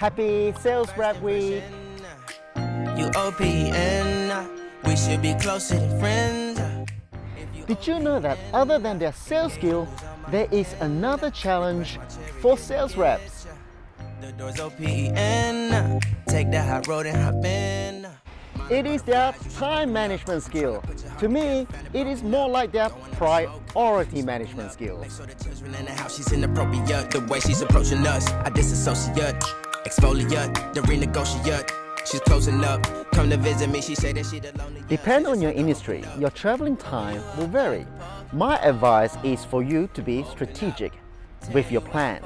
Happy Sales Rep Week! You OPN, we should be closer than friends. Did you know that other than their sales skill, there is another challenge for sales reps? The door's OPN, take the hot road and hop in. It is their time management skill. To me, it is more like their priority management skill. So the children in the house, she's inappropriate. The way she's approaching us, I disassociate, exfoliate, the renegotiate. She's closing up, come to visit me, she said that she the lonely. Depending on your industry, your traveling time will vary. My advice is for you to be strategic with your plan.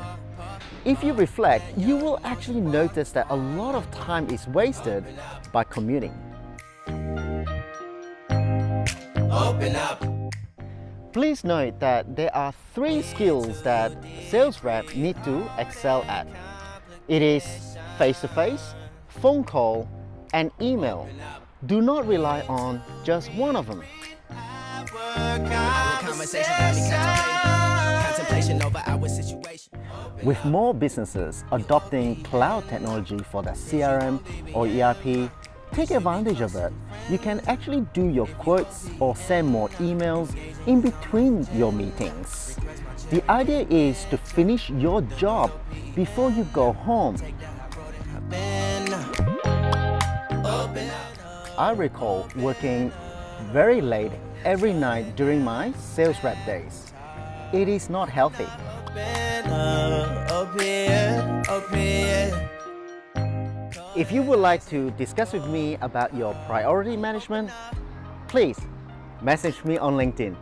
If you reflect, you will actually notice that a lot of time is wasted by commuting. Open up. Please note that there are 3 skills that sales reps need to excel at. It is face-to-face, phone call, and email. Do not rely on just one of them. Contemplation over our situation. With more businesses adopting cloud technology for their CRM or ERP, take advantage of it. You can actually do your quotes or send more emails in between your meetings. The idea is to finish your job before you go home. I recall working very late every night during my sales rep days. It is not healthy. If you would like to discuss with me about your priority management, please message me on LinkedIn.